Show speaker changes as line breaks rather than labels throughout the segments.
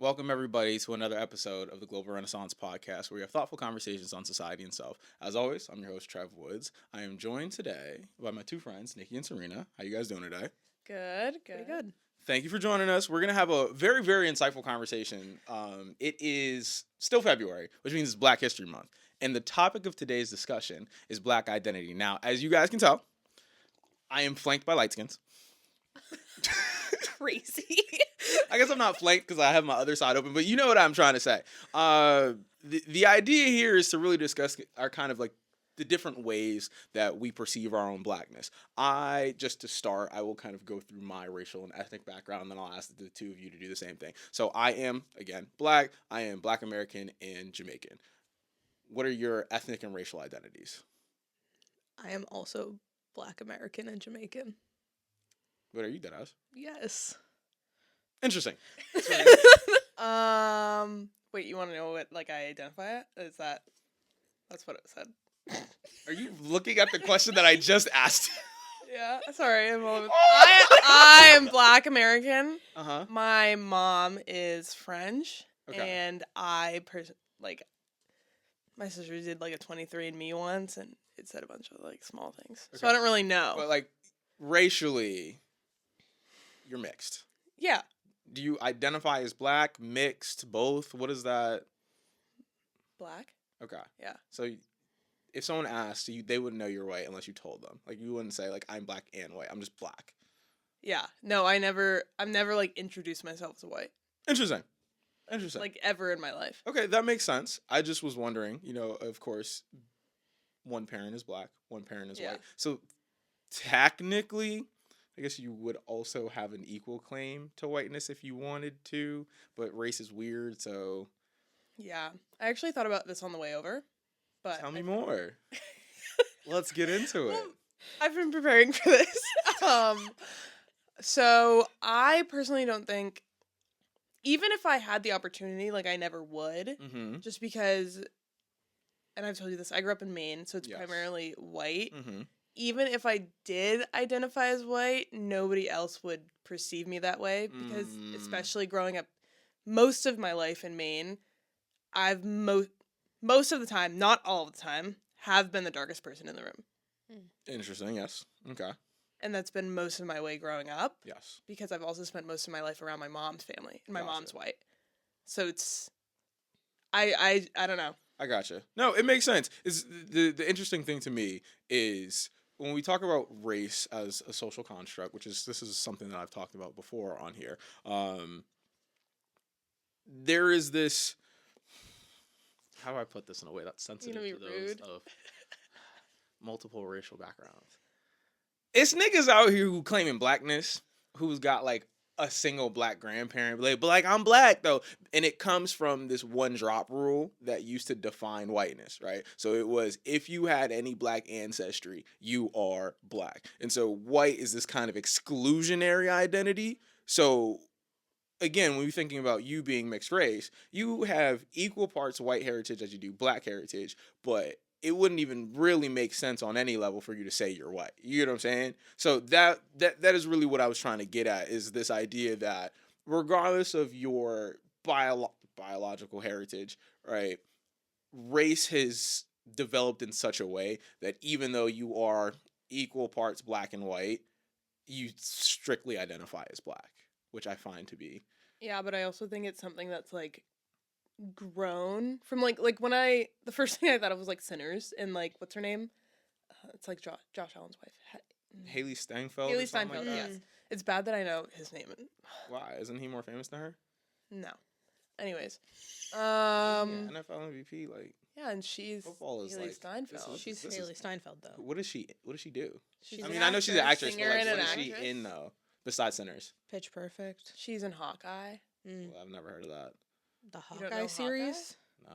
Welcome, everybody, to another episode of the Global Renaissance Podcast, where we have thoughtful conversations on society and self. As always, I'm your host, Trev Woods. I am joined today by my two friends, Nikki and Serena. How you guys doing today?
Good.
Pretty good.
Thank you for joining us. We're going to have a very, very insightful conversation. It is still February, which means it's Black History Month. And the topic of today's discussion is Black identity. Now, as you guys can tell, I am flanked by light skins.
Crazy.
I guess I'm not flanked because I have my other side open, but you know what I'm trying to say. The idea here is to really discuss our kind of like the different ways that we perceive our own blackness. Just to start, I will kind of go through my racial and ethnic background, and then I'll ask the two of you to do the same thing. So I am, again, Black. I am Black American and Jamaican. What are your ethnic and racial identities?
I am also Black American and Jamaican.
What are you, Deadass?
Yes.
Interesting.
Wait, you want to know what I identify it? That's what it said.
Are you looking at the question that I just asked?
Yeah, sorry. I am Black American.
Uh-huh.
My mom is French,
Okay.
and my sister did a 23andMe once, and it said a bunch of small things.
Okay.
So I don't really know.
But racially, you're mixed.
Yeah.
Do you identify as Black, mixed, both? What is that?
Black.
Okay.
Yeah.
So if someone asked you, they wouldn't know you're white unless you told them. You wouldn't say I'm Black and white. I'm just Black.
Yeah. No, I've never introduced myself as white.
Interesting.
Ever in my life.
Okay, that makes sense. I just was wondering, of course, one parent is Black, one parent is white. So technically, I guess you would also have an equal claim to whiteness if you wanted to, but race is weird, so...
Yeah. I actually thought about this on the way over, but...
Tell me more. Let's get into it.
Well, I've been preparing for this. So I personally don't think, even if I had the opportunity, I never would,
Mm-hmm.
just because, and I've told you this, I grew up in Maine, so it's
Yes.
primarily white.
Mm-hmm.
Even if I did identify as white, nobody else would perceive me that way, because especially growing up most of my life in Maine, I've most of the time, not all of the time, have been the darkest person in the room.
Interesting, yes. Okay.
And that's been most of my way growing up.
Yes.
Because I've also spent most of my life around my mom's family, and my
Gotcha.
mom's white. So it's, I don't know.
I gotcha. No, it makes sense. It's the interesting thing to me is when we talk about race as a social construct, this is something that I've talked about before on here. There is this. How do I put this in a way that's sensitive
be
to those
rude.
of multiple racial backgrounds? It's niggas out here who claiming blackness, who's got a single Black grandparent, but I'm Black though, and it comes from this one drop rule that used to define whiteness, right? So it was, if you had any Black ancestry, you are Black, and so white is this kind of exclusionary identity. So again, when you're thinking about you being mixed race, you have equal parts white heritage as you do Black heritage, but it wouldn't even really make sense on any level for you to say you're white. You know what I'm saying? So that is really what I was trying to get at, is this idea that regardless of your biological heritage, right, race has developed in such a way that even though you are equal parts Black and white, you strictly identify as Black, which I find to be...
Yeah, but I also think it's something that's grown from when the first thing I thought of was Sinners, and what's her name? It's Josh Allen's wife.
Haley Steinfeld?
Haley Steinfeld, yes. It's bad that I know his name.
Why? Isn't he more famous than her?
No. Anyways.
Yeah, NFL MVP,
Yeah, and she's
football is
Haley Steinfeld.
She's Haley Steinfeld, though.
What does she do?
She's
I know she's an actress, but
singer and
what
an
is she
actress.
in though? Besides Sinners.
Pitch Perfect.
She's in Hawkeye.
Well, I've never heard of that.
The
You don't know
Hawkeye series.
No.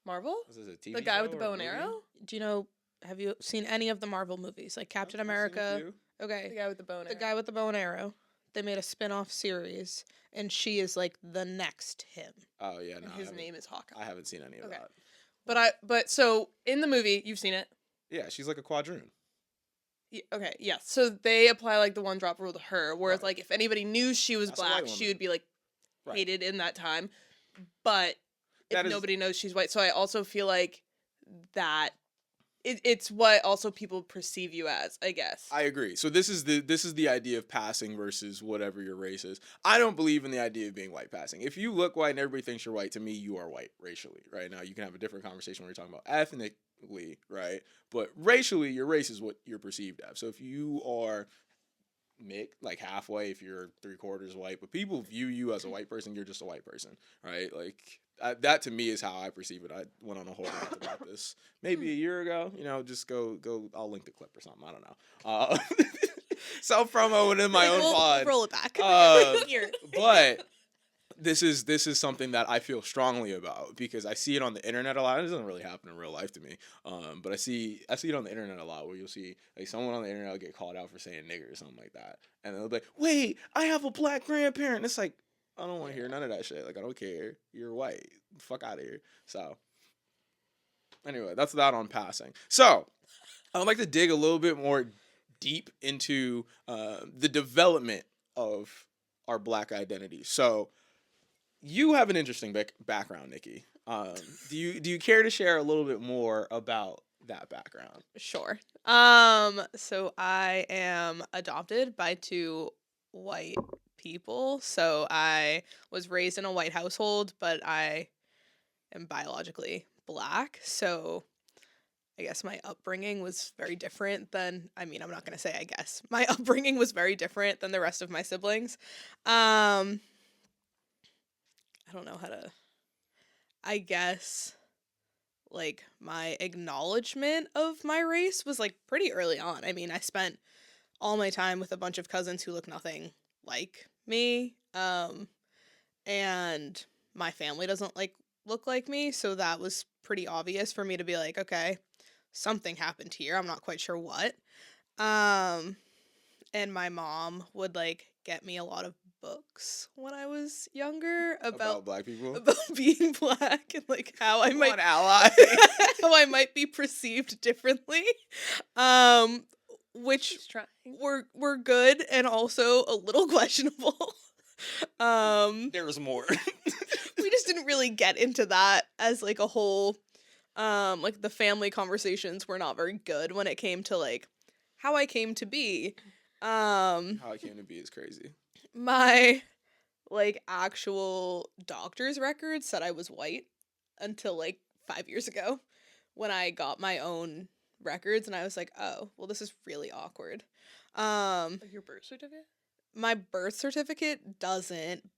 Marvel?
Is this a TV
The guy
show
with the
or
bow
a
and
movie?
arrow?
Do you know? Have you seen any of the Marvel movies, like Captain
I've seen a
America?
few.
The
Okay,
guy with the bow and
the
arrow.
guy with the bow and arrow. They made a spin-off series, and she is the next him.
Oh yeah, no.
And his name is Hawkeye.
I haven't seen any of
Okay.
that.
But so in the movie, you've seen it.
Yeah, she's like a quadroon.
Okay, yeah. So they apply the one drop rule to her, whereas
Right.
if anybody knew she was
That's a white
Black,
woman.
she would be hated in that time. But
That
if
is-
nobody knows she's white, so I also feel like that it's what also people perceive you as, I guess.
I agree. So this is the idea of passing versus whatever your race is. I don't believe in the idea of being white passing. If you look white and everybody thinks you're white, to me you are white racially. Right now you can have a different conversation when you're talking about ethnically, right? But racially, your race is what you're perceived as. So if you are mixed, like half white, if you're 3/4 white, but people view you as a white person, you're just a white person, right? Like that to me is how I perceive it. I went on a whole rant about this maybe a year ago. Just go. I'll link the clip or something. I don't know. Self promo within my own pod.
Roll it back.
Here.
But this is something that I feel strongly about because I see it on the internet a lot. It doesn't really happen in real life to me, but I see it on the internet a lot where you'll see like someone on the internet will get called out for saying nigger or something like that, and they'll be like, "Wait, I have a black grandparent." And it's like, I don't want to hear none of that shit. Like, I don't care. You're white. Fuck out of here. So anyway, that's that on passing. So I would like to dig a little bit more deep into the development of our black identity. So you have an interesting background, Nikki. Do you care to share a little bit more about that background?
Sure. So I am adopted by 2 white people. So I was raised in a white household, but I am biologically black. So I guess my upbringing was very different than, I'm not going to say I guess. My upbringing was very different than the rest of my siblings. I don't know how to, I guess, like, my acknowledgement of my race was, like, pretty early on. I spent all my time with a bunch of cousins who look nothing like me, and my family doesn't, look like me, so that was pretty obvious for me to be like, okay, something happened here, I'm not quite sure what. And my mom would, get me a lot of books when I was younger about
black people?
about being black and how I might
ally.
how I might be perceived differently, which
Just trying.
were good and also a little questionable.
There's more.
We just didn't really get into that as a whole. The family conversations were not very good when it came to how I came to be.
How I came to be is crazy.
My actual doctor's records said I was white until 5 years ago when I got my own records, and I was like, oh, well, this is really awkward.
Your birth certificate?
My birth certificate doesn't,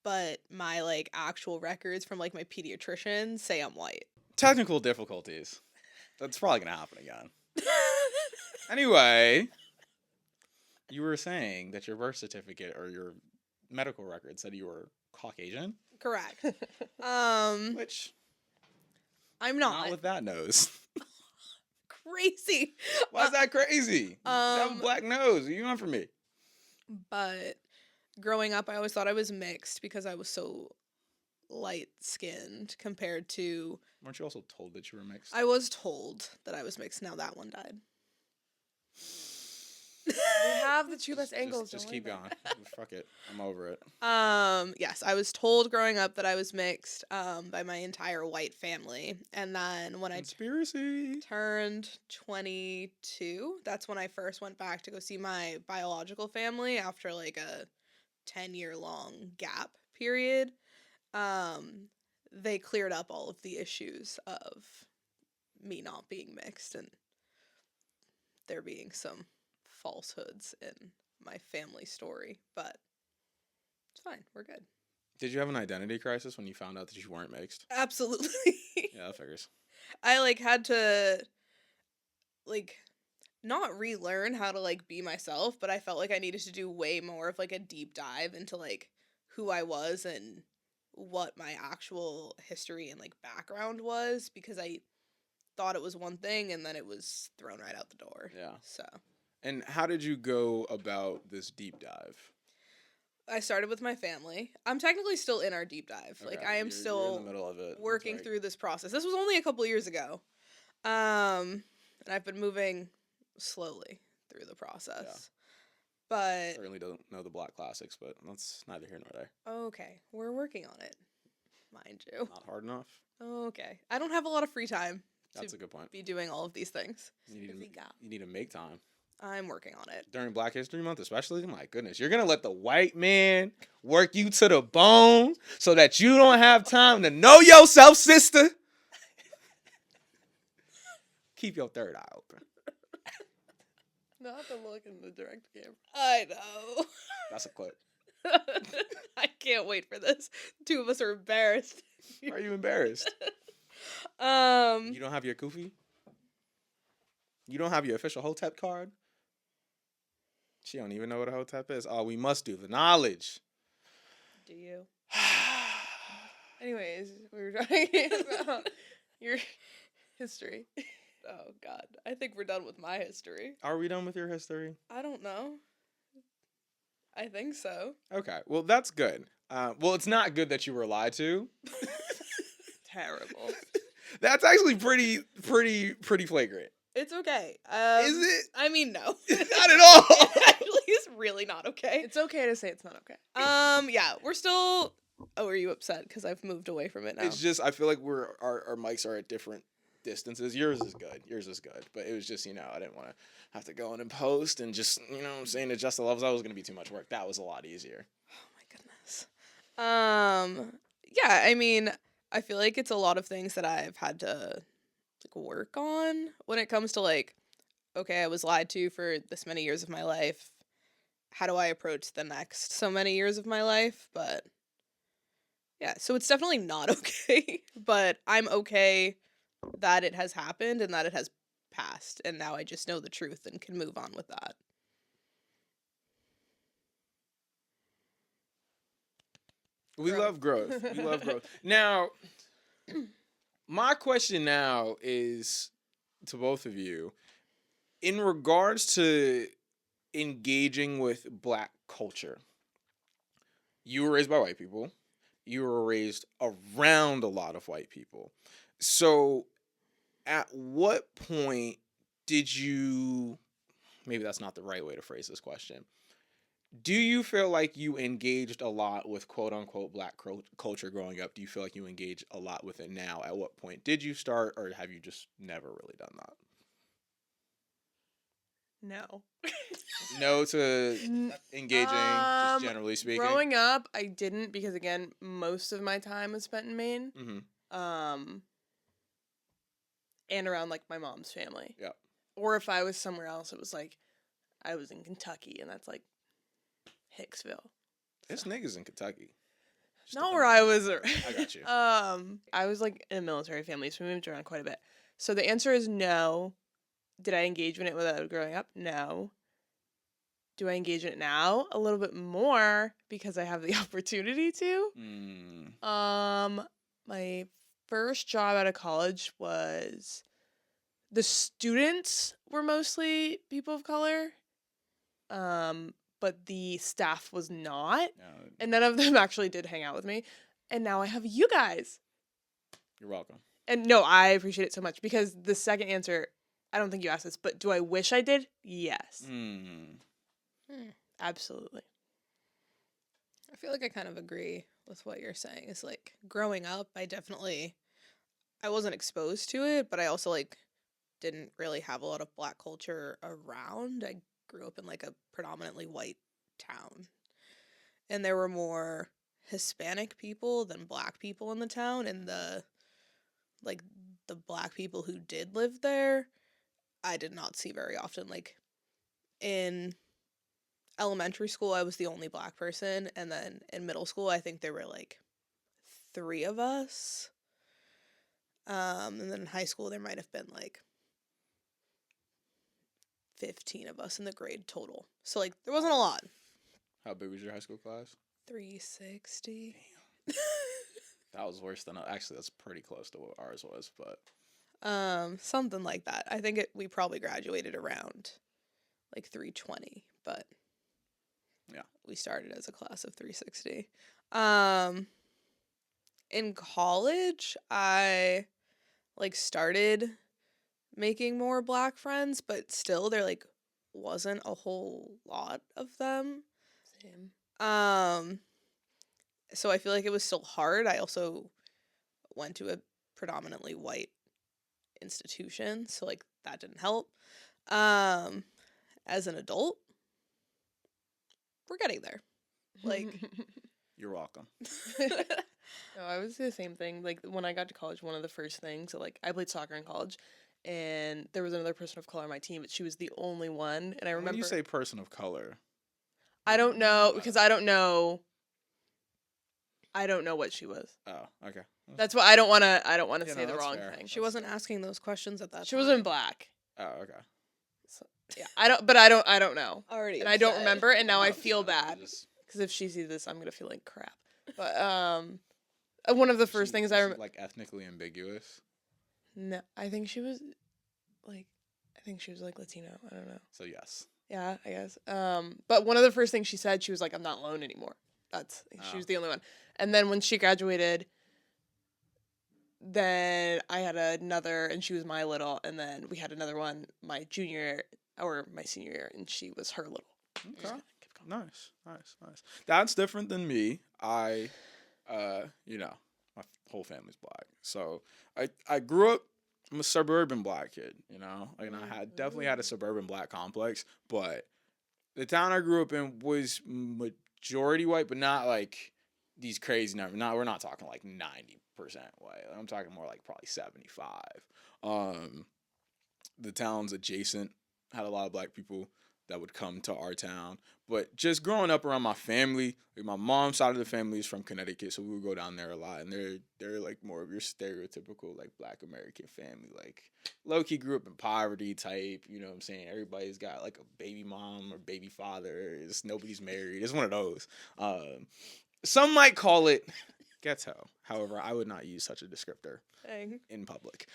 but my actual records from my pediatrician say I'm white.
Technical difficulties. That's probably gonna happen again. Anyway, you were saying that your birth certificate or your medical record said you were Caucasian,
Correct.
which
I'm
not
not.
with that nose.
Crazy.
Why is that crazy? You have a black nose. What you want from me?
But growing up, I always thought I was mixed because I was so light-skinned compared to...
Weren't you also told that you were mixed?
I was told that I was mixed. Now that one died.
We have the 2 best angles.
Just
don't
keep
worry
going.
about
Fuck it. I'm over it.
Yes, I was told growing up that I was mixed by my entire white family. And then when I
Conspiracy.
turned 22, that's when I first went back to go see my biological family after a 10-year long gap period. They cleared up all of the issues of me not being mixed and there being some falsehoods in my family story, but it's fine. We're good.
Did you have an identity crisis when you found out that you weren't mixed?
Absolutely.
Yeah, that figures.
I had to not relearn how to be myself, but I felt like I needed to do way more of a deep dive into who I was and what my actual history and background was, because I thought it was one thing and then it was thrown right out the door.
Yeah.
So
And how did you go about this deep dive?
I started with my family. I'm technically still in our deep dive.
Okay,
I am
you're
still
in the middle of it. That's
working
right.
through this process. This was only a couple years ago. And I've been moving slowly through the process. But
Certainly don't know the Black classics, but that's neither here nor there.
okay, we're working on it, mind you.
Not hard enough.
Okay, I don't have a lot of free time
That's a good point.
be doing all of these things.
You need to make time.
I'm working on it.
During Black History Month, especially, my goodness, you're gonna let the white man work you to the bone so that you don't have time to know yourself, sister. Keep your third eye open.
Not to look in the direct camera.
I know.
That's a clip.
I can't wait for this. Two of us are embarrassed.
Why are you embarrassed?
Um,
You don't have your kufi? You don't have your official Hotep card? She don't even know what a Hotep is. Oh, we must do the knowledge.
Do you? Anyways, we were talking about your history.
oh God, I think we're done with my history.
Are we done with your history?
I don't know. I think so.
Okay, well, that's good. Well, it's not good that you were lied to.
Terrible.
That's actually pretty flagrant.
It's okay.
Is it?
I mean, no.
Not at all.
It actually is really not okay.
It's okay to say it's not okay.
Yeah, we're still. Oh, are you upset because I've moved away from it now?
It's just I feel like our mics are at different distances. Yours is good, but it was just I didn't want to have to go in and post and just what I'm saying, adjust the levels. That was gonna be too much work. That was a lot easier.
Oh my goodness. Yeah, I mean, I feel like it's a lot of things that I've had to work on when it comes to okay, I was lied to for this many years of my life. How do I approach the next so many years of my life? But yeah, so it's definitely not okay, but I'm okay that it has happened and that it has passed, and now I just know the truth and can move on with that.
We love growth. We love growth. Now, my question now is to both of you, in regards to engaging with Black culture. You were raised by white people. You were raised around a lot of white people. So, at what point did you, maybe that's not the right way to phrase this question, do you feel like you engaged a lot with quote-unquote Black culture growing up? Do you feel like you engage a lot with it now? At what point did you start, or have you just never really done that?
No.
No to engaging, just generally speaking?
Growing up, I didn't because, again, most of my time was spent in Maine.
Mm-hmm.
And around, my mom's family.
Yeah.
Or if I was somewhere else, it was, I was in Kentucky, and that's, Hicksville.
There's niggas in Kentucky.
Not where I was.
I got you.
I was, in a military family, so we moved around quite a bit. So the answer is no. Did I engage in it when I was growing up? No. Do I engage in it now? A little bit more because I have the opportunity to. My first job out of college was the students were mostly people of color. But the staff was not.
No,
and none of them actually did hang out with me. And now I have you guys.
You're welcome.
And no, I appreciate it so much because the second answer, I don't think you asked this, but do I wish I did? Yes. Absolutely.
I feel like I kind of agree with what you're saying. It's growing up, I wasn't exposed to it, but I also didn't really have a lot of Black culture around. I grew up in a predominantly white town, and there were more Hispanic people than Black people in the town, and the Black people who did live there I did not see very often. In elementary school I was the only Black person, and then in middle school I think there were 3 of us, and then in high school there might have been 15 of us in the grade total. So there wasn't a lot.
How big was your high school class?
360.
Damn. That was worse than actually. That's pretty close to what ours was, but
something like that. I think we probably graduated around 320, but
yeah,
we started as a class of 360. In college, I started making more Black friends, but still they're wasn't a whole lot of them.
Same.
So I feel like it was still hard. I also went to a predominantly white institution, so like that didn't help. As an adult, we're getting there. Like,
You're welcome.
No, I was the same thing. Like when I got to college, one of the first things, so like I played soccer in college, and there was another person of color on my team, but she was the only one. And I remember
When you say person of color,
I don't know because I don't know. I don't know what she was.
oh, okay.
That's why I don't want to. I don't want to
Yeah,
say
no,
the
that's
wrong
fair.
thing.
she wasn't asking those questions at that
She
time.
wasn't black.
Oh, okay.
So, yeah, I don't. But I don't. I don't know.
Already
And I don't
upset.
remember. And now I
I'm
feel
upset.
bad
Just-
because if she sees this, I'm gonna feel like crap. But one of the first things I remember.
like ethnically ambiguous.
No, I think she was like. I think she was like Latino. I don't know.
So yes.
Yeah, I guess. But one of the first things she said, she was like, "I'm not alone anymore." She was the only one. And then when she graduated, then I had another, and she was my little, and then we had another one my junior or my senior year, and she was her little.
Okay. Nice. That's different than me. I, my whole family's black. So I grew up. I'm a suburban black kid. And I definitely had a suburban black complex. But the town I grew up in was majority white, but not like these crazy numbers. We're not talking like 90% white. I'm talking more like probably 75. The towns adjacent had a lot of black people that would come to our town. But just growing up around my family, like my mom's side of the family is from Connecticut, so we would go down there a lot. And they're like more of your stereotypical like black American family. Like low-key grew up in poverty type, you know what I'm saying? Everybody's got like a baby mom or baby father. Nobody's married. It's one of those. Some might call it ghetto. However, I would not use such a descriptor
Dang.
in public.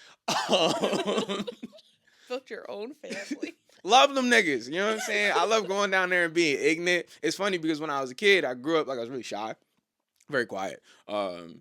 Built your own family.
Love them niggas. You know what I'm saying? I love going down there and being ignorant. It's funny because when I was a kid, I grew up like I was really shy, very quiet. And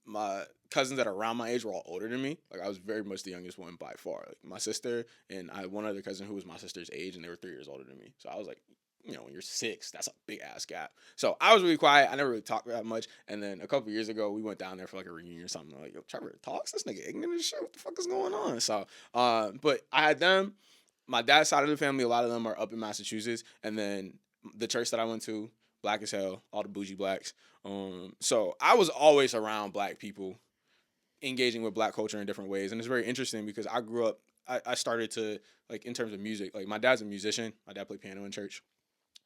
my cousins that are around my age were all older than me. Like I was very much the youngest one by far. Like my sister and I had one other cousin who was my sister's age, and they were 3 years older than me. So I was like, when you're 6, that's a big ass gap. So I was really quiet. I never really talked that much. And then a couple years ago, we went down there for like a reunion or something. Like, yo, Trevor talks. This nigga ignorant as shit. What the fuck is going on? So, but I had them. My dad's side of the family, a lot of them are up in Massachusetts. And then the church that I went to, black as hell, all the bougie blacks. So I was always around black people, engaging with black culture in different ways. And it's very interesting because I grew up, I started to, like, in terms of music, like, my dad's a musician. My dad played piano in church.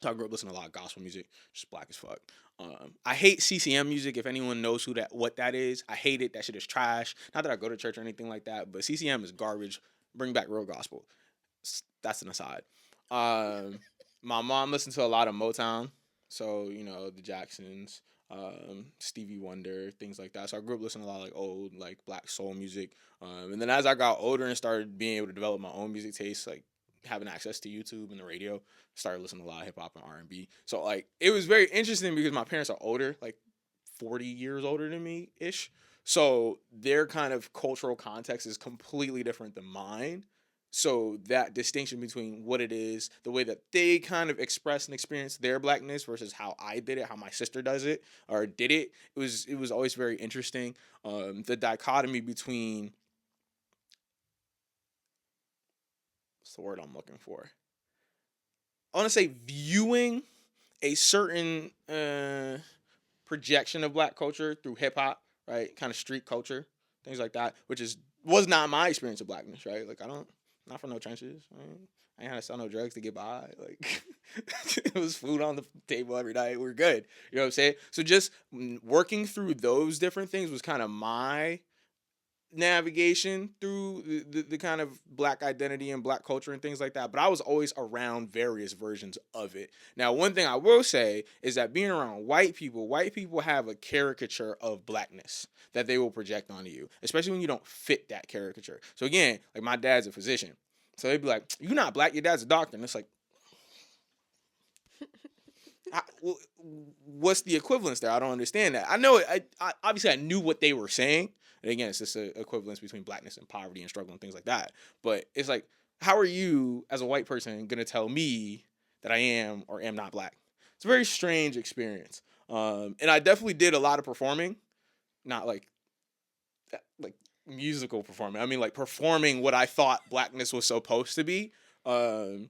So I grew up listening to a lot of gospel music, just black as fuck. I hate CCM music. If anyone knows what that is, I hate it. That shit is trash. Not that I go to church or anything like that, but CCM is garbage. Bring back real gospel. That's an aside. My mom listened to a lot of Motown, so the Jacksons, Stevie Wonder, things like that. So I grew up listening to a lot of like old like black soul music. And then as I got older and started being able to develop my own music taste, like having access to YouTube and the radio, started listening to a lot of hip hop and R&B. So like it was very interesting because my parents are older, like 40 years older than me ish. So their kind of cultural context is completely different than mine. So that distinction between what it is, the way that they kind of express and experience their blackness versus how I did it, how my sister does it or did it, it was always very interesting. The dichotomy between, what's the word I'm looking for? I want to say viewing a certain projection of black culture through hip hop, right? Kind of street culture, things like that, which was not my experience of blackness, right? Like not from no trenches. I ain't had to sell no drugs to get by. Like it was food on the table every night. We're good. You know what I'm saying? So just working through those different things was kind of my navigation through the kind of black identity and black culture and things like that. But I was always around various versions of it. Now, one thing I will say is that being around white people have a caricature of blackness that they will project onto you, especially when you don't fit that caricature. So again, like my dad's a physician. So they'd be like, "You're not black, your dad's a doctor." And it's like, what's the equivalence there? I don't understand that. I know I obviously I knew what they were saying. And again, it's just an equivalence between blackness and poverty and struggle and things like that. But it's like, how are you as a white person gonna tell me that I am or am not black? It's a very strange experience. And I definitely did a lot of performing, not like like musical performing. I mean like performing what I thought blackness was supposed to be. And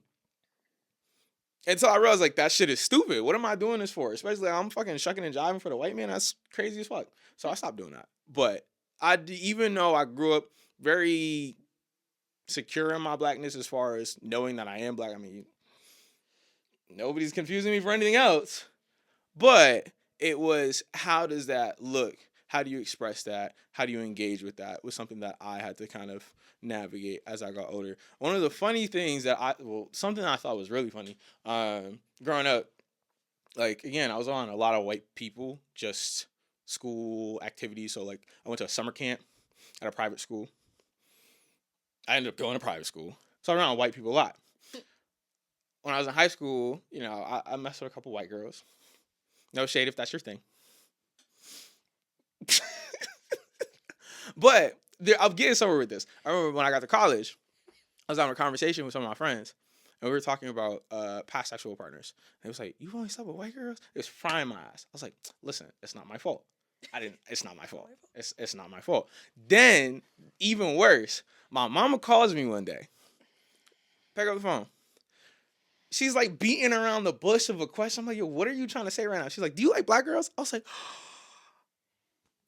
so I realized like that shit is stupid. What am I doing this for? Especially I'm fucking shucking and jiving for the white man. That's crazy as fuck. So I stopped doing that. But even though I grew up very secure in my blackness as far as knowing that I am black. I mean, nobody's confusing me for anything else. But it was, how does that look? How do you express that? How do you engage with that? Was something that I had to kind of navigate as I got older. One of the funny things something I thought was really funny, growing up, like, again, I was on a lot of white people, just school activities. So, like, I went to a summer camp at a private school. I ended up going to private school. So, I'm around white people a lot. When I was in high school, you know, I messed with a couple white girls. No shade if that's your thing. But I'm getting somewhere with this. I remember when I got to college, I was having a conversation with some of my friends, and we were talking about past sexual partners. And it was like, "You only slept with white girls?" It was frying my ass. I was like, "Listen, it's not my fault. It's not my fault. It's not my fault." Then, even worse, my mama calls me one day. Pick up the phone. She's like beating around the bush of a question. I'm like, "Yo, what are you trying to say right now?" She's like, "Do you like black girls?" I was like,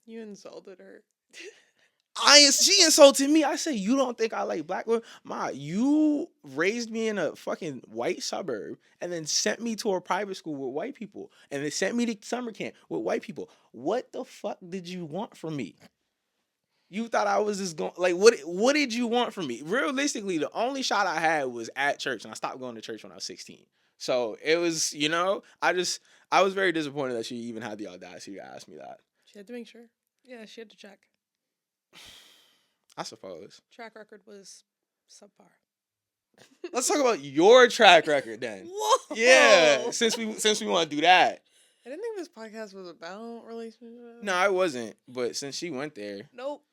You insulted her.
She insulted me. I said, "You don't think I like black women? Ma, you raised me in a fucking white suburb and then sent me to a private school with white people and then sent me to summer camp with white people. What the fuck did you want from me? You thought I was just going, like, what did you want from me? Realistically, the only shot I had was at church, and I stopped going to church when I was 16. So it was, I was very disappointed that she even had the audacity to ask me that.
She had to make sure.
Yeah, she had to check.
I suppose.
Track record was subpar.
Let's talk about your track record then.
Whoa!
Yeah, since we want to do that.
I didn't think this podcast was about relationships.
No, I wasn't. But since she went there.
Nope.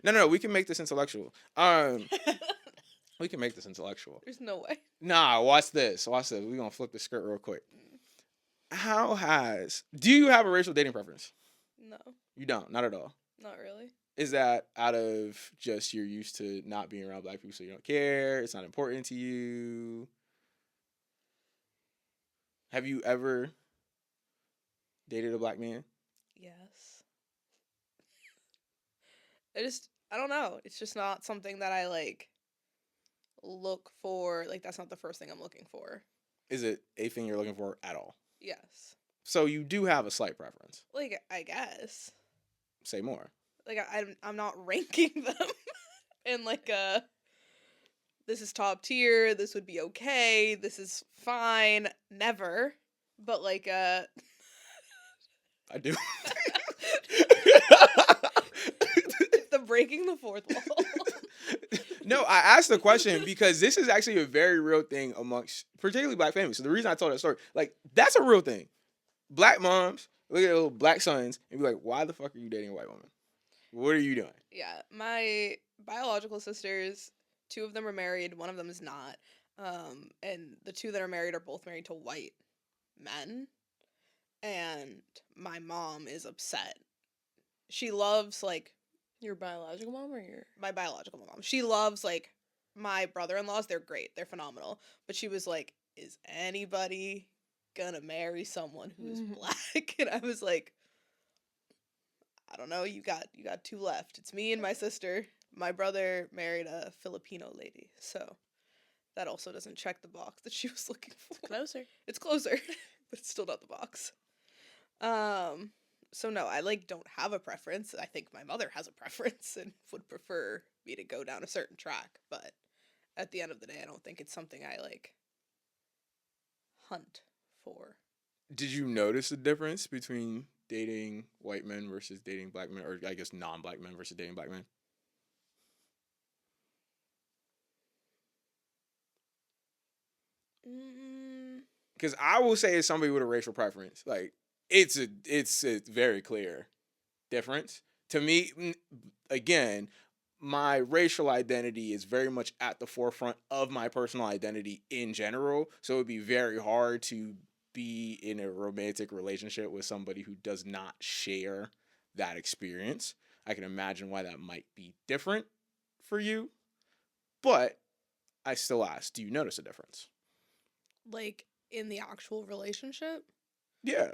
No, we can make this intellectual. We can make this intellectual.
There's no way.
Nah, watch this. We're gonna flip the skirt real quick. Do you have a racial dating preference?
No.
You don't, not at all.
Not really.
Is that out of just you're used to not being around black people, so you don't care? It's not important to you? Have you ever dated a black man?
Yes. I don't know. It's just not something that I look for. Like, that's not the first thing I'm looking for.
Is it a thing you're looking for at all?
Yes.
So you do have a slight preference.
Like, I guess.
Say more.
Like, I'm not ranking them in this is top tier, this would be okay, this is fine, never. But
I do.
The breaking the fourth wall.
No, I asked the question because this is actually a very real thing amongst particularly black families. So the reason I told that story, like, that's a real thing. Black moms look at their little black sons and be like, "Why the fuck are you dating a white woman? What are you doing?"
Yeah, my biological sisters, 2 of them are married, 1 of them is not. And the 2 that are married are both married to white men. And my mom is upset. She loves,
Your biological mom or
my biological mom. She loves, my brother-in-laws. They're great. They're phenomenal. But she was like, is anybody gonna marry someone who's black? And I was like, I don't know. You got 2 left. It's me and my sister. My brother married a Filipino lady. So that also doesn't check the box that she was looking for. It's closer, but it's still not the box. So no, I don't have a preference. I think my mother has a preference and would prefer me to go down a certain track, but at the end of the day, I don't think it's something I hunt for.
Did you notice the difference between dating white men versus dating black men, or I guess non-black men versus dating black men? Because I will say, as somebody with a racial preference, it's a very clear difference to me. Again, my racial identity is very much at the forefront of my personal identity in general. So it would be very hard to be in a romantic relationship with somebody who does not share that experience. I can imagine why that might be different for you. But I still ask, do you notice a difference?
Like, in the actual relationship?
Yeah.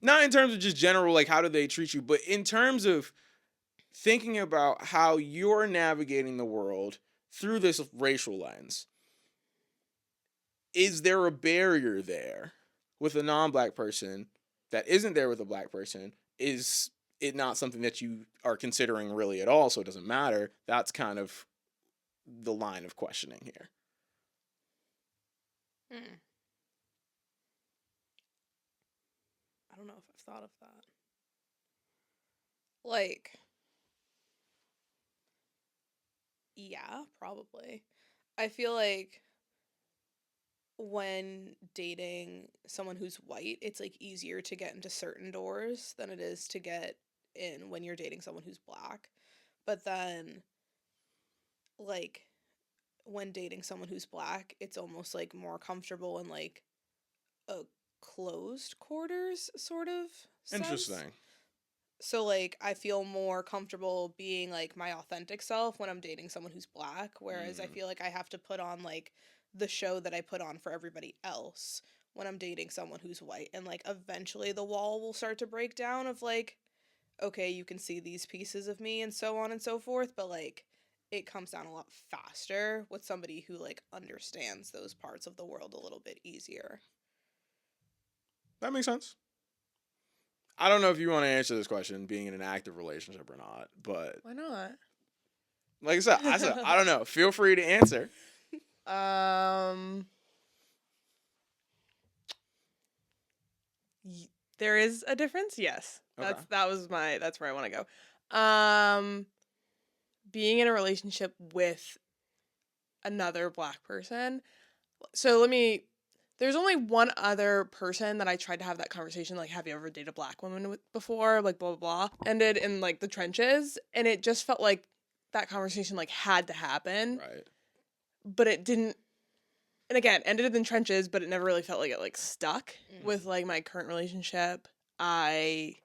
Not in terms of just general, like, how do they treat you, but in terms of thinking about how you're navigating the world through this racial lens. Is there a barrier there with a non-black person that isn't there with a black person? Is it not something that you are considering really at all, so it doesn't matter? That's kind of the line of questioning here.
I don't know if I've thought of that. Like, yeah, probably. I feel like when dating someone who's white, it's like easier to get into certain doors than it is to get in when you're dating someone who's black. But then, like, when dating someone who's black, it's almost like more comfortable in like a closed quarters sort of sense.
Interesting.
So, like, I feel more comfortable being, like, my authentic self when I'm dating someone who's black, whereas I feel like I have to put on, like, the show that I put on for everybody else when I'm dating someone who's white. And, like, eventually the wall will start to break down of, like, okay, you can see these pieces of me and so on and so forth, but, like, it comes down a lot faster with somebody who, like, understands those parts of the world a little bit easier.
That makes sense. I don't know if you want to answer this question, being in an active relationship or not, but
Why not?
like I said, I don't know. Feel free to answer.
There is a difference. Yes,
Okay.
that's where I want to go. Being in a relationship with another black person. So there's only one other person that I tried to have that conversation, like, have you ever dated a black woman before? Like, blah, blah, blah. Ended in, like, the trenches. And it just felt like that conversation, like, had to happen.
Right.
But it didn't. And again, ended in trenches, but it never really felt like it, like, stuck with, like, my current relationship. I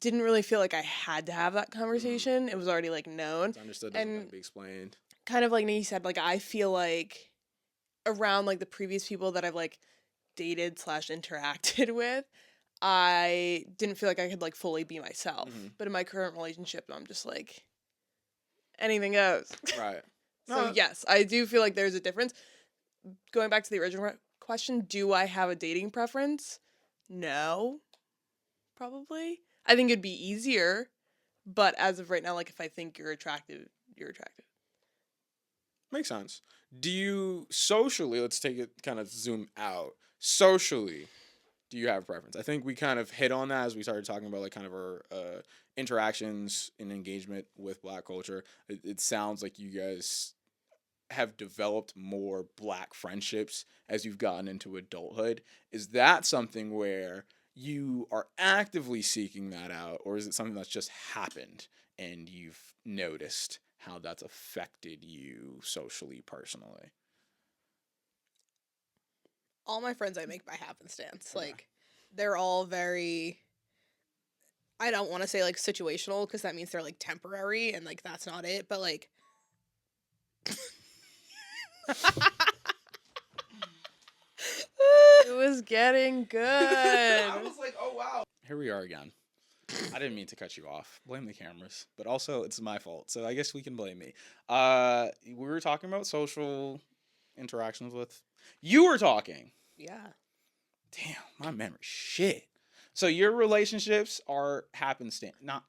didn't really feel like I had to have that conversation. It was already, like, known.
It's understood, doesn't have to be explained.
Kind of like Nikki said, like, I feel like around, like, the previous people that I've, like, dated / interacted with, I didn't feel like I could, like, fully be myself. But in my current relationship, I'm just like, anything goes.
Right.
So yes, I do feel like there's a difference. Going back to the original question, do I have a dating preference? No, probably. I think it'd be easier, but as of right now, like, if I think you're attractive, you're attractive.
Makes sense. Do you socially, let's take it kind of zoom out. Socially, do you have a preference? I think we kind of hit on that as we started talking about, like, kind of our interactions and engagement with black culture. It sounds like you guys have developed more black friendships as you've gotten into adulthood. Is that something where you are actively seeking that out, or is it something that's just happened and you've noticed how that's affected you socially, personally?
All my friends I make by happenstance. Okay. Like, they're all very, I don't want to say, like, situational, because that means they're, like, temporary, and, like, that's not it, but, like,
It was getting good.
I was like, oh, wow. Here we are again. I didn't mean to cut you off. Blame the cameras. But also, it's my fault. So I guess we can blame me. We were talking about social interactions with... You were talking.
yeah.
Damn, my memory. Shit. So your relationships are happenstance. Not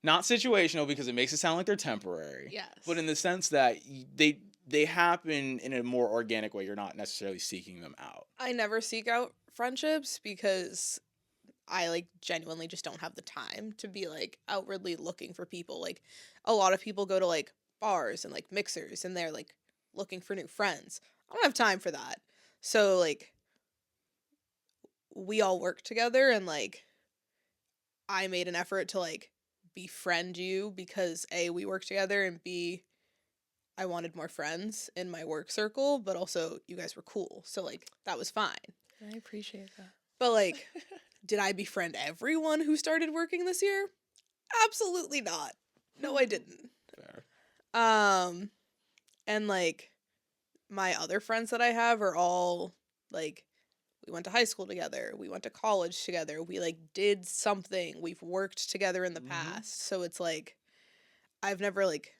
situational, because it makes it sound like they're temporary.
Yes.
But in the sense that they happen in a more organic way. You're not necessarily seeking them out.
I never seek out friendships because I, like, genuinely just don't have the time to be, like, outwardly looking for people. Like, a lot of people go to, like, bars and, like, mixers, and they're, like, looking for new friends. I don't have time for that. So, like, we all work together, and, like, I made an effort to, like, befriend you because A, we work together, and B, I wanted more friends in my work circle, but also you guys were cool. So, like, that was fine.
I appreciate that.
But, like, did I befriend everyone who started working this year? Absolutely not. No, I didn't.
Fair.
And, like, my other friends that I have are all, like, we went to high school together. We went to college together. We, like, did something. We've worked together in the past. So it's, like, I've never, like,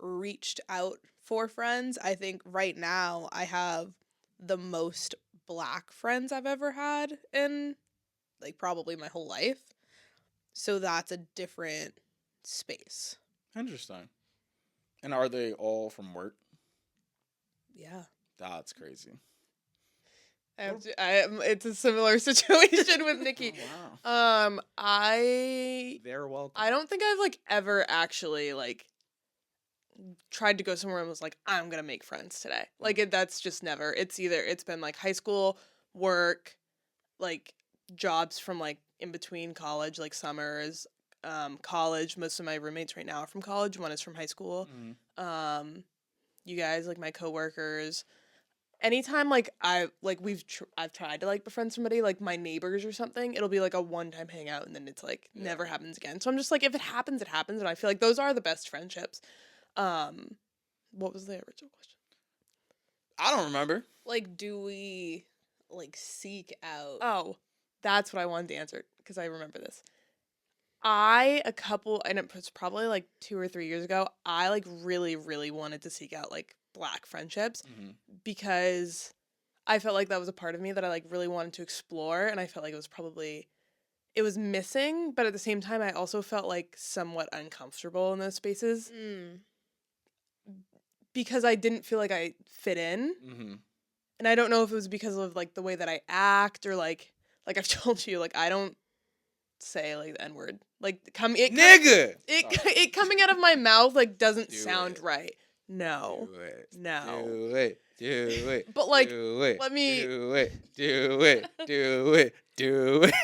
reached out for friends. I think right now I have the most Black friends I've ever had in, like, probably my whole life. So that's a different space.
Interesting. And are they all from work?
Yeah.
That's crazy.
It's a similar situation with Nikki.
Oh, wow. They're welcome.
I don't think I've like ever actually like tried to go somewhere and was like, I'm gonna make friends today. Like that's just never. It's been like high school, work, like jobs from like in between college, like summers, college. Most of my roommates right now are from college. One is from high school. You guys, like my coworkers. Anytime like I've tried to like befriend somebody, like my neighbors or something, it'll be like a one-time hangout and then it's like never happens again. So I'm just like, if it happens, it happens, and I feel like those are the best friendships. What was the original question?
I don't remember.
Like, do we like seek out?
Oh, that's what I wanted to answer because I remember this. And it was probably like 2 or 3 years ago, I like really, really wanted to seek out like Black friendships because I felt like that was a part of me that I like really wanted to explore, and I felt like it was missing, but at the same time I also felt like somewhat uncomfortable in those spaces because I didn't feel like I fit in. And I don't know if it was because of like the way that I act or like I've told you, like I don't say like the N-word. Like
Nigga!
It coming out of my mouth like doesn't sound right. No.
Do it.
No.
Do it. Do it.
But like
do it.
let me
Do it. Do it. Do it. Do it.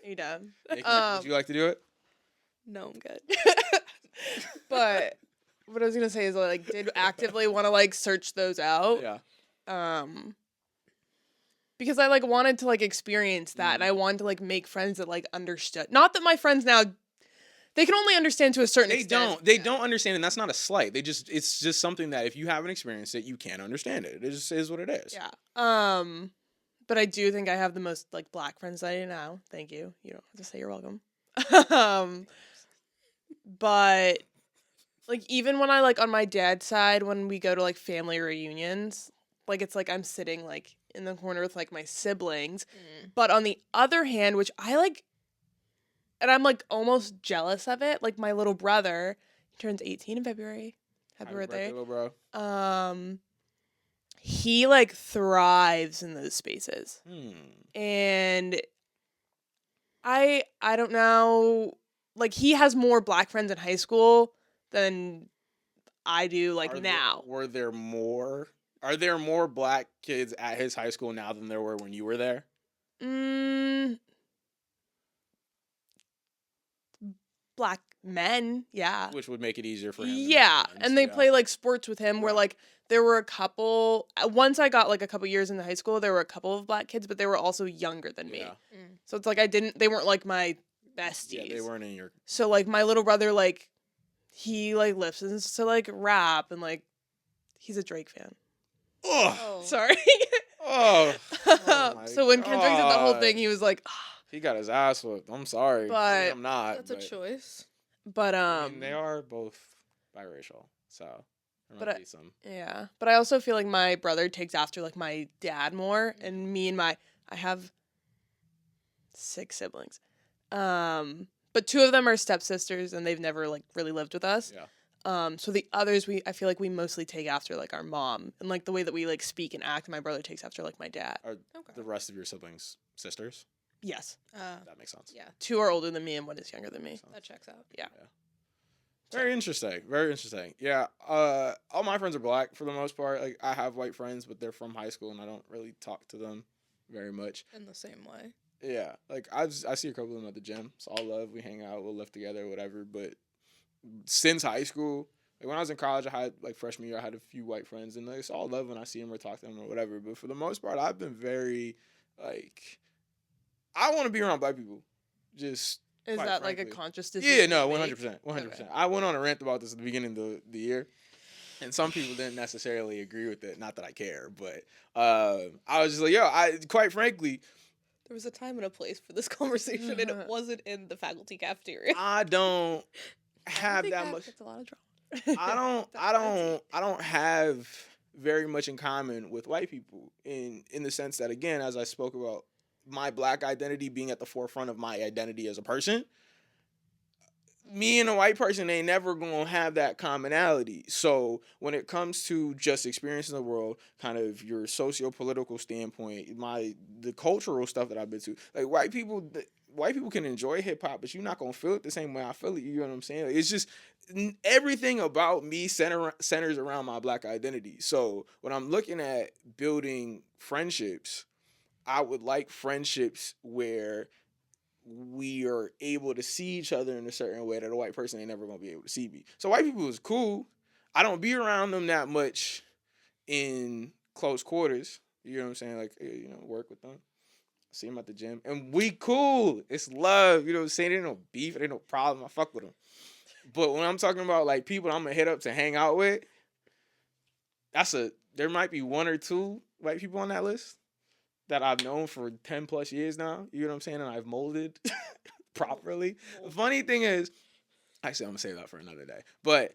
Are you done?
Nikki, would you like to do it?
No, I'm good.
But what I was gonna say is I like did actively want to like search those out.
Yeah.
Because I like wanted to like experience that and I wanted to like make friends that like understood. Not that my friends now they can only understand to a certain extent.
They don't understand, and that's not a slight. It's just something that if you haven't experienced it, you can't understand it. It just is what it is.
Yeah. But I do think I have the most like Black friends that I know. Thank you. You don't have to say you're welcome. But like even when I like on my dad's side, when we go to like family reunions, like it's like I'm sitting like in the corner with like my siblings. But on the other hand, which I like, and I'm like almost jealous of it, like my little brother, he turns 18 in February. Happy birthday.
Little bro.
He like thrives in those spaces. And I don't know, like he has more Black friends in high school than I do like now.
Are there more Black kids at his high school now than there were when you were there?
Black men, yeah.
Which would make it easier for him.
Yeah, and they play like sports with him where like there were a couple, once I got like a couple years into high school, there were a couple of Black kids, but they were also younger than me. So it's like they weren't like my besties.
Yeah, they weren't in your.
So like my little brother, like he like listens to like rap and like he's a Drake fan.
Oh,
sorry. So when Kendrick did the whole thing, he was like,
he got his ass whooped. I'm sorry,
but
I'm not.
That's a choice.
But
I mean, they are both biracial, so there might be some.
Yeah, but I also feel like my brother takes after like my dad more, and me and I have 6 siblings, but 2 of them are stepsisters, and they've never like really lived with us.
Yeah.
So the others, I feel like we mostly take after like our mom, and like the way that we like speak and act. My brother takes after like my dad.
Are the rest of your siblings sisters?
Yes.
That makes sense.
Yeah.
2 are older than me, and 1 is younger than me.
That checks out.
Yeah.
Very interesting. Very interesting. Yeah. All my friends are Black for the most part. Like I have white friends, but they're from high school, and I don't really talk to them very much.
In the same way.
Yeah, like I see a couple of them at the gym. It's all love. We hang out, we'll lift together, whatever. But since high school, like when I was in college, I had like freshman year, I had a few white friends, and like, it's all love when I see them or talk to them or whatever. But for the most part, I've been very like I want to be around black people. Just
Is
quite
that like a
frankly.
conscious decision?
Yeah, no,
you
100%,
make?
100%.
Okay.
I went on a rant about this at the beginning of the year, and some people didn't necessarily agree with it. Not that I care, but I was just like, yo, I quite frankly,
There was a time and a place for this conversation, and it wasn't in the faculty cafeteria.
I don't have
think
that much.
It's a lot of drama.
I don't have very much in common with white people in the sense that, again, as I spoke about my black identity being at the forefront of my identity as a person, me and a white person ain't never gonna have that commonality. So when it comes to just experiencing the world, kind of your socio-political standpoint, the cultural stuff that I've been to, like white people can enjoy hip hop, but you're not gonna feel it the same way I feel it. You know what I'm saying? Like, it's just everything about me centers around my black identity. So when I'm looking at building friendships, I would like friendships where we are able to see each other in a certain way that a white person ain't never gonna be able to see me. So white people is cool. I don't be around them that much in close quarters. You know what I'm saying? Like, work with them. See them at the gym. And we cool. It's love. You know what I'm saying? There ain't no beef. There ain't no problem. I fuck with them. But when I'm talking about like people I'm gonna hit up to hang out with, there might be one or two white people on that list that I've known for 10 plus years now. You know what I'm saying? And I've molded properly. The funny thing is, actually, I'm going to save that for another day. But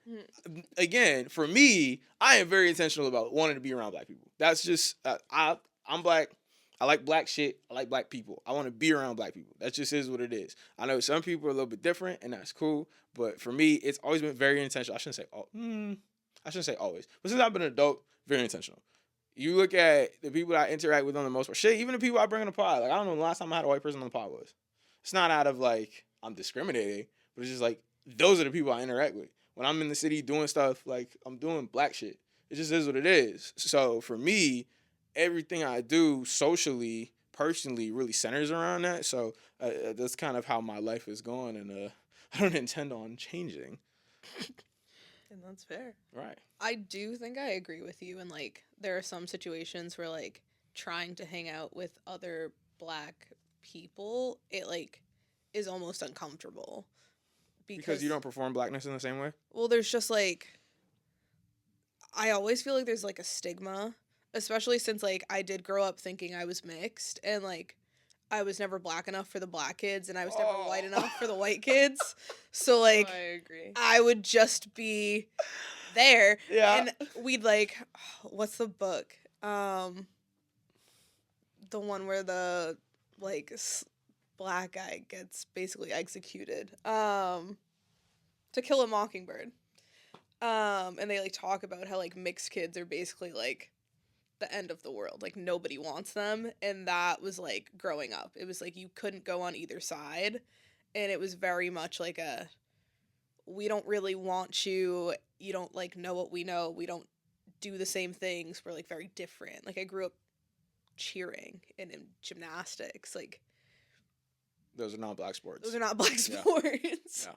again, for me, I am very intentional about wanting to be around black people. That's just, I'm black. I like black shit. I like black people. I want to be around black people. That just is what it is. I know some people are a little bit different, and that's cool. But for me, it's always been very intentional. I shouldn't say always. But since I've been an adult, very intentional. You look at the people that I interact with on the most part. Shit, even the people I bring on the pod. Like, I don't know the last time I had a white person on the pod was. It's not out of, like, I'm discriminating. But it's just, like, those are the people I interact with. When I'm in the city doing stuff, like, I'm doing black shit. It just is what it is. So, for me, everything I do socially, personally, really centers around that. So, that's kind of how my life is going. And I don't intend on changing.
And that's fair.
Right.
I do think I agree with you, and like there are some situations where like trying to hang out with other black people, it like is almost uncomfortable
Because you don't perform blackness in the same way?
Well, there's just like I always feel like there's like a stigma, especially since like I did grow up thinking I was mixed, and like I was never black enough for the black kids, and I was never white enough for the white kids. So like
I agree.
I would just be there.
Yeah.
And we'd like what's the book? The one where the like black guy gets basically executed. To Kill a Mockingbird. And they like talk about how like mixed kids are basically like the end of the world. Like nobody wants them, and that was like growing up. It was like you couldn't go on either side, and it was very much like a we don't really want you. You don't like know what we know. We don't do the same things. We're like very different. Like I grew up cheering and in gymnastics. Like
Those are not black sports.
those are not black sports.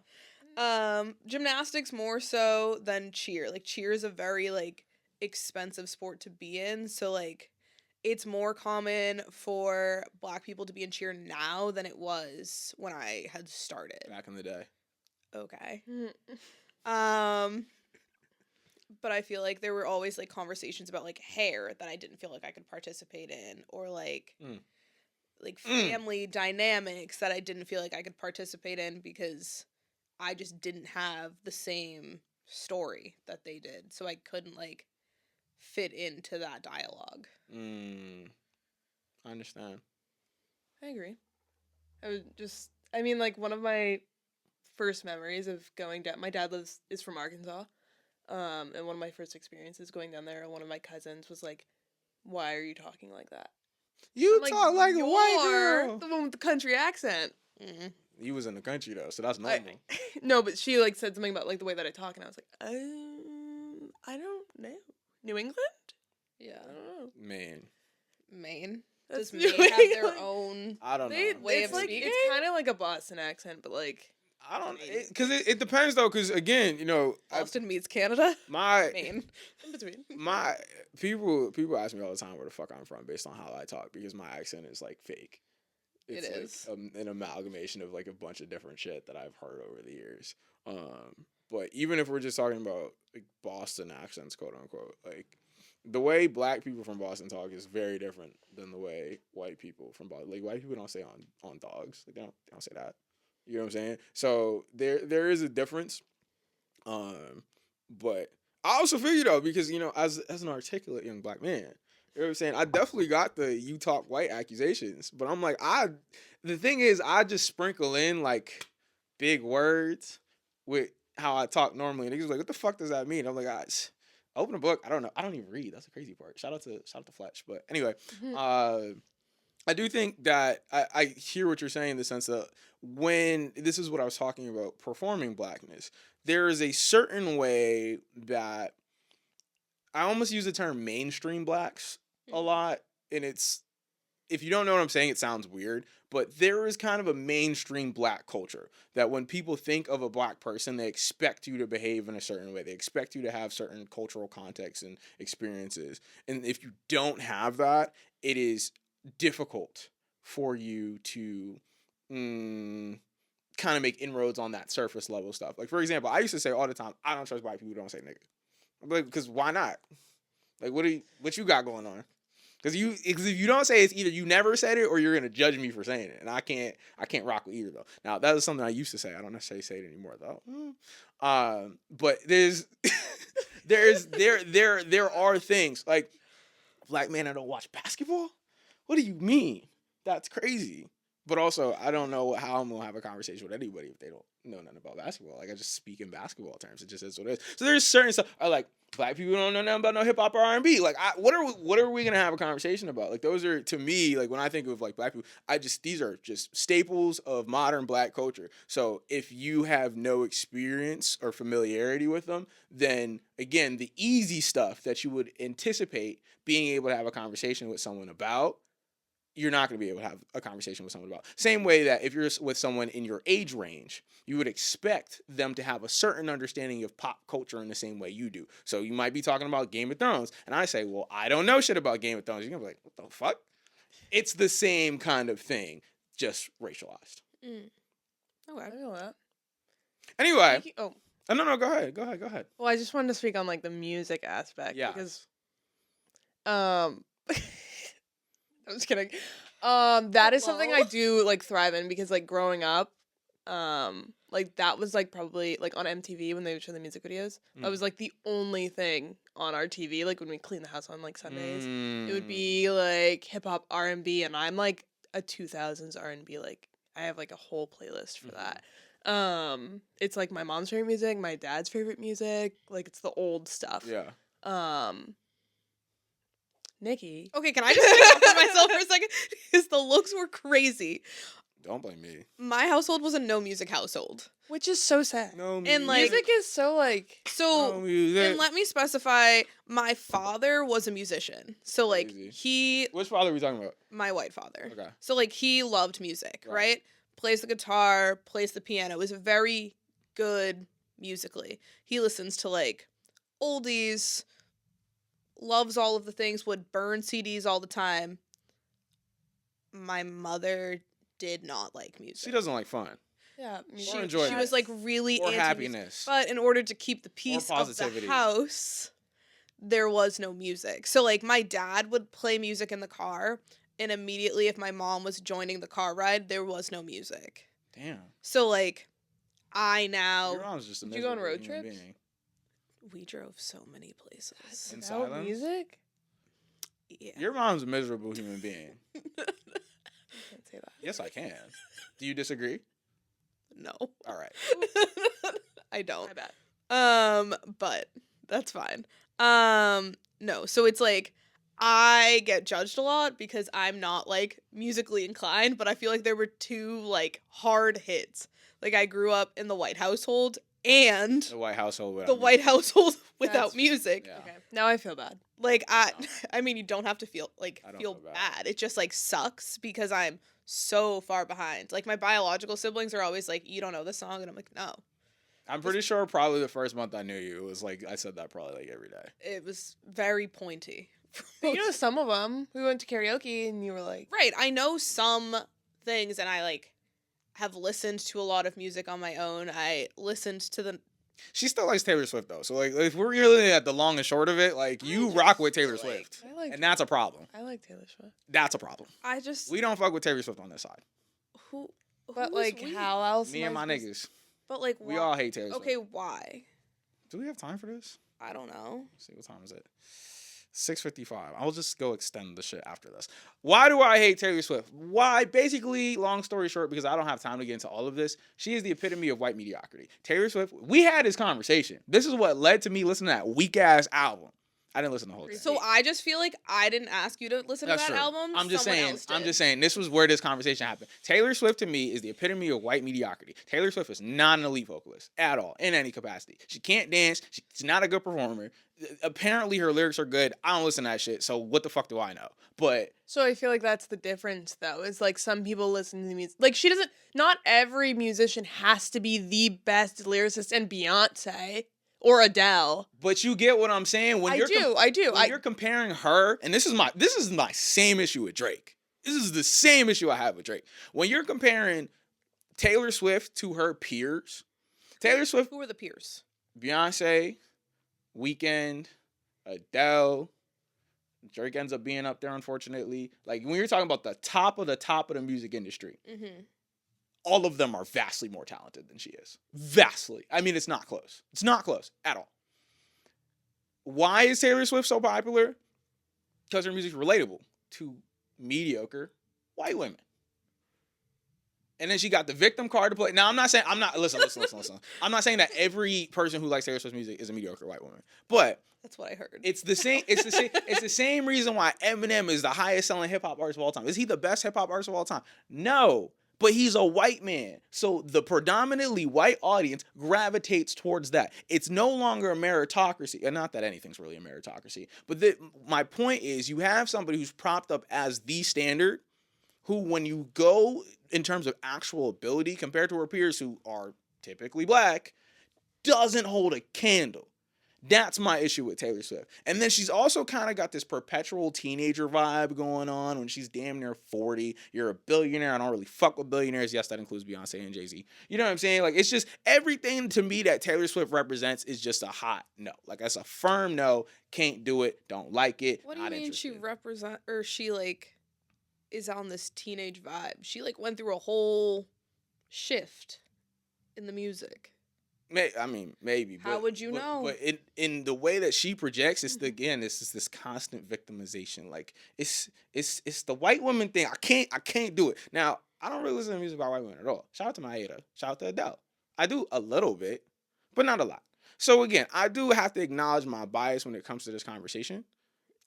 Yeah.
Gymnastics more so than cheer. Like cheer is a very like expensive sport to be in. So like it's more common for black people to be in cheer now than it was when I had started.
Back in the day.
Okay. But I feel like there were always like conversations about like hair that I didn't feel like I could participate in, or like like family dynamics that I didn't feel like I could participate in because I just didn't have the same story that they did. So I couldn't like fit into that dialogue.
I understand.
I agree. I mean, like, one of my first memories of going down, my dad is from Arkansas, and one of my first experiences going down there, one of my cousins was like, "Why are you talking like that?"
You
I'm
talk like a white
"You're
girl.
the one with the country accent."
Mm-hmm.
You was in the country though, so that's normal.
No, but she like said something about like the way that I talk, and I was like, I don't know. New England?
Yeah.
I don't know.
Man.
Maine. Does
That's
Maine
really,
have their
like,
own?
I don't know.
way
it's
of
like
speaking?
it's kind of like a Boston accent, but like
I don't,
Canadian.
because it depends though. Because again,
Boston meets Canada.
my
Maine.
in between.
my people ask me all the time where the fuck I'm from based on how I talk because my accent is like fake.
It
It's
is.
like an amalgamation of like a bunch of different shit that I've heard over the years. But even if we're just talking about like Boston accents, quote unquote, like the way black people from Boston talk is very different than the way white people from Boston. Like white people don't say on dogs. Like they don't say that. You know what I'm saying? So there is a difference. But I also feel you though because as an articulate young black man, you know what I'm saying? I definitely got the you talk white accusations, but I'm like the thing is I just sprinkle in like big words with how I talk normally. And niggas like, what the fuck does that mean? I'm like, open a book. I don't know. I don't even read. That's the crazy part. Shout out to Fletch. But anyway, I do think that I hear what you're saying in the sense that when this is what I was talking about performing blackness, there is a certain way that I almost use the term mainstream blacks a lot. And it's, if you don't know what I'm saying, it sounds weird, but there is kind of a mainstream black culture that when people think of a black person, they expect you to behave in a certain way. They expect you to have certain cultural contexts and experiences. And if you don't have that, it is difficult for you to kind of make inroads on that surface level stuff. Like, for example, I used to say all the time, I don't trust black people who don't say nigga. I'm like, because why not? Like, what you got going on? Because if you don't say it, it's either you never said it or you're gonna judge me for saying it, and I can't rock with either though. Now that is something I used to say. I don't necessarily say it anymore though. But there are things like black men that don't watch basketball. What do you mean? That's crazy. But also, I don't know how I'm gonna have a conversation with anybody if they don't know nothing about basketball. Like I just speak in basketball terms. It just is what it is. So there's certain stuff. I like black people don't know nothing about no hip hop or R&B. Like what are we gonna have a conversation about? Like those are, to me, like when I think of like black people, these are just staples of modern black culture. So if you have no experience or familiarity with them, then again, the easy stuff that you would anticipate being able to have a conversation with someone about, you're not going to be able to have a conversation with someone about. Same way that if you're with someone in your age range, you would expect them to have a certain understanding of pop culture in the same way you do. So you might be talking about Game of Thrones, and I say, well, I don't know shit about Game of Thrones. You're going to be like, what the fuck? It's the same kind of thing, just racialized.
Okay. I know that.
Anyway.
Oh.
No, go ahead.
Well, I just wanted to speak on like the music aspect.
Yeah.
Because I'm just kidding. That is something I do like thrive in because like growing up, like that was like probably like on MTV when they would show the music videos. That was like the only thing on our TV. Like when we clean the house on like Sundays, it would be like hip hop, R&B, and I'm like a 2000s R&B. Like I have like a whole playlist for that. It's like my mom's favorite music, my dad's favorite music. Like it's the old stuff.
Yeah.
Nikki.
Okay, can I just stick up for myself for a second? Because the looks were crazy.
Don't blame me.
My household was a no music household.
Which is so sad.
No
And, like,
music is so like
So,
No music.
and let me specify, my father was a musician. So, like,
Crazy. Which father are we talking about?
my white father.
Okay.
So, like, he loved music,
Right.
right? Plays the guitar, plays the piano. Was very good musically. He listens to, like, oldies, loves all of the things, would burn CDs all the time. My mother did not like music.
She doesn't like fun.
yeah.
Or enjoyment.
She was like really
Or
anti
happiness.
But in order to keep the peace of
positivity.
the house, there was no music. So like my dad would play music in the car, and immediately if my mom was joining the car ride, there was no music.
Damn.
So like
Your
now
mom's just a
Did you go on
miserable
road
human
trips?
being.
we drove so many places.
In
Without
silence?
music?
Yeah.
Your mom's a miserable human being.
Can't say that.
Yes, I can. Do you disagree?
No.
All right.
I don't.
My bad.
But that's fine. No, so it's like I get judged a lot because I'm not like musically inclined, but I feel like there were two like hard hits. Like I grew up in the white household and
The White Household.
the white household without
That's-
music.
Yeah.
Okay. Now I feel bad.
Like,
No.
I mean, you don't have to feel
I don't
feel
feel bad.
bad. It just like sucks because I'm so far behind. Like, my biological siblings are always like, "You don't know this song," and I'm like, "No."
I'm pretty sure probably the first month I knew you, it was like I said that probably like every day.
It was very pointy.
But you know some of them. We went to karaoke and you were like,
Right. I know some things, and I like have listened to a lot of music on my own. I listened to the.
She still likes Taylor Swift though, so like if we're really at the long and short of it, like you rock with Taylor
like-
Swift,
I like
and that's a problem.
I like Taylor Swift.
That's a problem.
I just
We don't fuck with Taylor Swift on this side.
who.
But
who
like
is we?
how else?
Me
am
and
I
my
supposed-
niggas,
But like
we
why?
all hate Taylor Swift.
Okay, why?
Do we have time for this?
I don't know.
Let's see, what time is it? 6:55. I'll just go extend the shit after this. Why do I hate Taylor Swift? Why? Basically, long story short, because I don't have time to get into all of this, she is the epitome of white mediocrity. Taylor Swift, we had this conversation. This is what led to me listening to that weak-ass album. I didn't listen to the whole thing.
So I just feel like I didn't ask you to listen
That's
to that
true.
album.
I'm just
Someone
saying.
else
I'm
did.
just saying. This was where this conversation happened. Taylor Swift to me is the epitome of white mediocrity. Taylor Swift is not an elite vocalist at all in any capacity. She can't dance. She's not a good performer. Apparently her lyrics are good. I don't listen to that shit. So what the fuck do I know? But
So I feel like that's the difference, though. Is like some people listen to music. Like she doesn't. Not every musician has to be the best lyricist, and Beyonce or Adele.
but you get what I'm saying when
I
you're
do.
when you're comparing her, and this is my same issue with Drake. This is the same issue I have with Drake. When you're comparing Taylor Swift to her peers, Taylor Swift,
Who are the peers?
Beyonce, Weeknd, Adele, Drake ends up being up there, unfortunately. Like when you're talking about the top of the music industry,
Mm-hmm.
all of them are vastly more talented than she is. Vastly. I mean, it's not close. It's not close at all. Why is Taylor Swift so popular? Because her music's relatable to mediocre white women. And then she got the victim card to play. Now, listen. I'm not saying that every person who likes Taylor Swift's music is a mediocre white woman. But
That's what I heard.
it's the same. It's the same reason why Eminem is the highest selling hip hop artist of all time. Is he the best hip hop artist of all time? No, but he's a white man, so the predominantly white audience gravitates towards that. It's no longer a meritocracy, and not that anything's really a meritocracy. But my point is, you have somebody who's propped up as the standard, who, when you go in terms of actual ability compared to her peers who are typically black, doesn't hold a candle. That's my issue with Taylor Swift. And then she's also kind of got this perpetual teenager vibe going on when she's damn near 40. You're a billionaire. I don't really fuck with billionaires. Yes, that includes Beyonce and Jay-Z. You know what I'm saying? Like, it's just everything to me that Taylor Swift represents is just a hot no. Like, that's a firm no. Can't do it. Don't like it.
What do you
not
mean she
interested.
she like is on this teenage vibe? She like went through a whole shift in the music.
Maybe.
How would you know?
But in the way that she projects, it's this constant victimization. Like it's the white woman thing. I can't do it. Now, I don't really listen to music by white women at all. Shout out to Maeda. Shout out to Adele. I do a little bit, but not a lot. So again, I do have to acknowledge my bias when it comes to this conversation.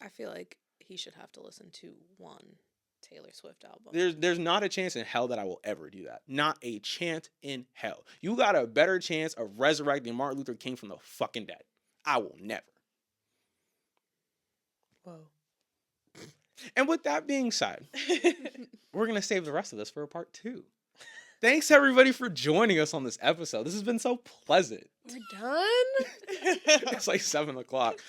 I feel like he should have to listen to one Taylor Swift album.
There's not a chance in hell that I will ever do that. Not a chance in hell. You got a better chance of resurrecting Martin Luther King from the fucking dead. I will never.
Whoa.
And with that being said, we're going to save the rest of this for a part 2. Thanks everybody for joining us on this episode. This has been so pleasant.
We're done?
It's like 7 o'clock.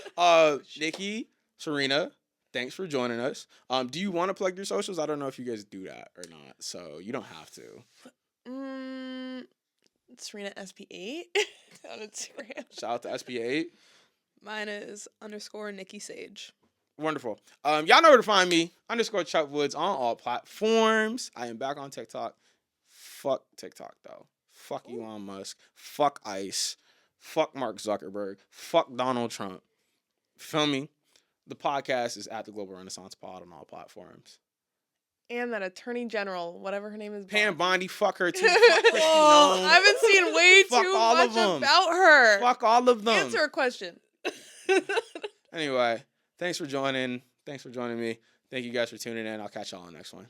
Nikki, Serena, thanks for joining us. Do you want to plug your socials? I don't know if you guys do that or not, so you don't have to.
Serena SP8 on Instagram.
Shout out to SPA8.
Mine is _ Nikki Saige.
Wonderful. Y'all know where to find me. _ Chuck Woods on all platforms. I am back on TikTok. Fuck TikTok though. Fuck Elon Musk. Fuck ICE. Fuck Mark Zuckerberg. Fuck Donald Trump. Feel me? The podcast is at the Global Renaissance Pod on all platforms.
And that Attorney General, whatever her name is.
Pam Bondi, fuck her too. Fuck Kristi Noem.
I've been seeing way
Fuck
too
all
much
of them.
about her.
Fuck all of them.
Answer a question.
Anyway, thanks for joining. Thanks for joining me. Thank you guys for tuning in. I'll catch y'all on the next one.